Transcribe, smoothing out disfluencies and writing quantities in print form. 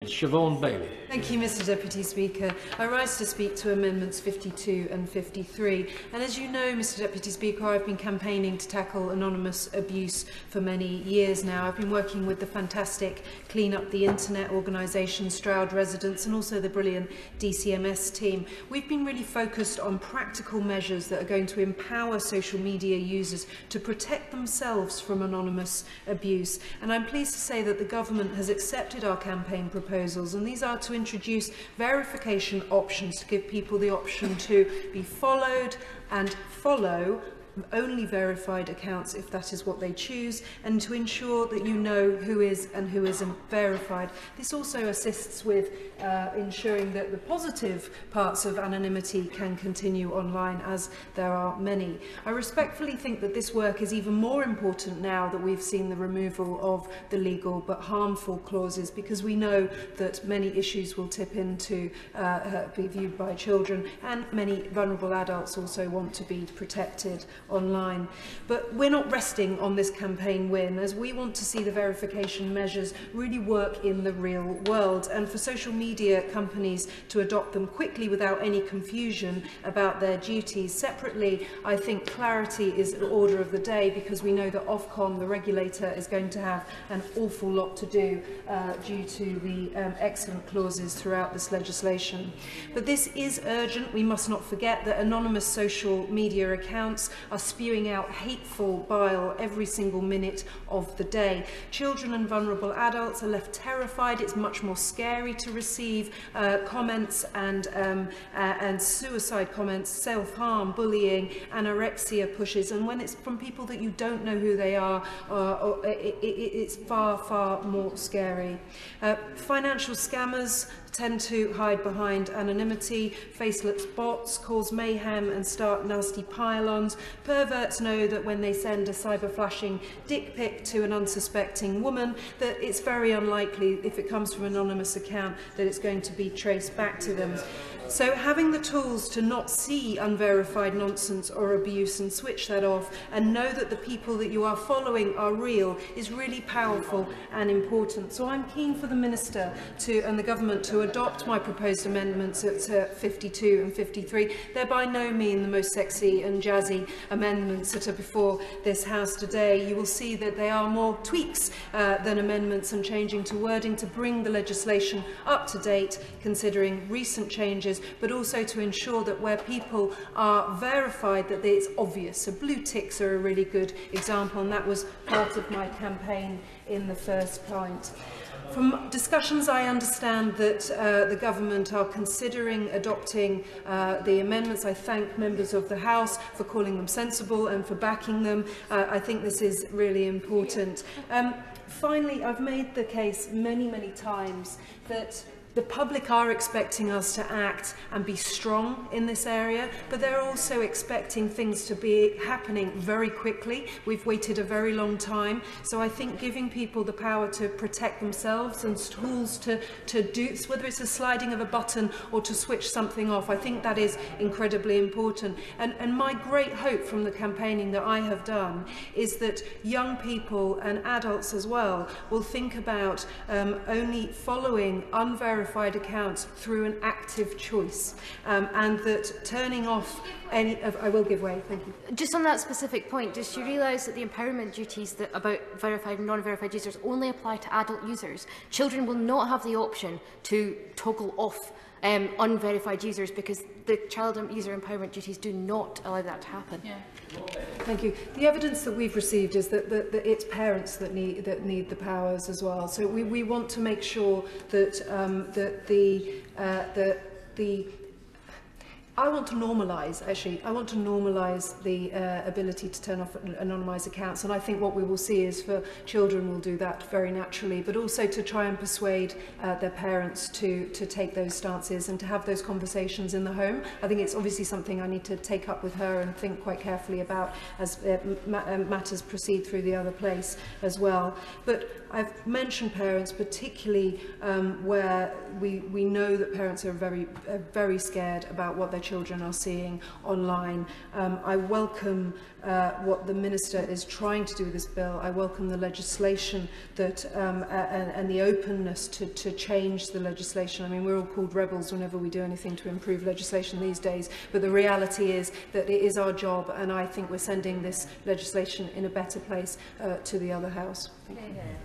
Ms Siobhan Bailey. Thank you, Mr Deputy Speaker. I rise to speak to Amendments 52 and 53. And as you know, Mr Deputy Speaker, I've been campaigning to tackle anonymous abuse for many years now. I've been working with the fantastic Clean Up the Internet organisation, Stroud Residents, and also the brilliant DCMS team. We've been really focused on practical measures that are going to empower social media users to protect themselves from anonymous abuse. And I'm pleased to say that the government has accepted our campaign proposals, and these are to introduce verification options to give people the option to be followed and follow only verified accounts if that is what they choose, and to ensure that you know who is and who isn't verified. This also assists with ensuring that the positive parts of anonymity can continue online, as there are many. I respectfully think that this work is even more important now that we've seen the removal of the legal but harmful clauses, because we know that many issues will tip into be viewed by children, and many vulnerable adults also want to be protected online. But we're not resting on this campaign win, as we want to see the verification measures really work in the real world, and for social media companies to adopt them quickly without any confusion about their duties. Separately, I think clarity is the order of the day, because we know that Ofcom, the regulator, is going to have an awful lot to do due to the excellent clauses throughout this legislation. But this is urgent. We must not forget that anonymous social media accounts are spewing out hateful bile every single minute of the day. Children and vulnerable adults are left terrified. It's much more scary to receive comments and suicide comments, self-harm, bullying, anorexia pushes, and when it's from people that you don't know who they are, it's far, far more scary. Financial scammers tend to hide behind anonymity. Faceless bots cause mayhem and start nasty pile-ons. Perverts know that when they send a cyber-flashing dick pic to an unsuspecting woman, that it's very unlikely, if it comes from an anonymous account, that it's going to be traced back to them. So having the tools to not see unverified nonsense or abuse and switch that off, and know that the people that you are following are real, is really powerful and important. So I'm keen for the Minister and the Government to adopt my proposed amendments at 52 and 53. They're by no means the most sexy and jazzy amendments that are before this House today. You will see that they are more tweaks than amendments, and changing to wording to bring the legislation up to date, considering recent changes, but also to ensure that where people are verified, that it's obvious. So blue ticks are a really good example, and that was part of my campaign in the first point. From discussions, I understand that the Government are considering adopting the amendments. I thank members of the House for calling them sensible and for backing them. I think this is really important. Finally, I've made the case many, many times that the public are expecting us to act and be strong in this area, but they're also expecting things to be happening very quickly. We've waited a very long time, so I think giving people the power to protect themselves and tools to do, whether it's a sliding of a button or to switch something off, I think that is incredibly important. And my great hope from the campaigning that I have done is that young people and adults as well will think about only following unverified accounts through an active choice, and that turning off any of... I will give way, thank you. Just on that specific point, does she realise that the empowerment duties about verified and non-verified users only apply to adult users? Children will not have the option to toggle off unverified users, because the child user empowerment duties do not allow that to happen. Yeah. Thank you. The evidence that we've received is that it's parents that need the powers as well. So we want to make sure that I want to normalise, actually, I want to normalise the ability to turn off anonymised accounts, and I think what we will see is for children will do that very naturally, but also to try and persuade their parents to take those stances and to have those conversations in the home. I think it's obviously something I need to take up with her and think quite carefully about as matters proceed through the other place as well. But I've mentioned parents, particularly where we know that parents are very scared about what their children are seeing online. I welcome what the Minister is trying to do with this bill. I welcome the legislation that and the openness to change the legislation. I mean, we're all called rebels whenever we do anything to improve legislation these days, but the reality is that it is our job, and I think we're sending this legislation in a better place to the other House. Thank you.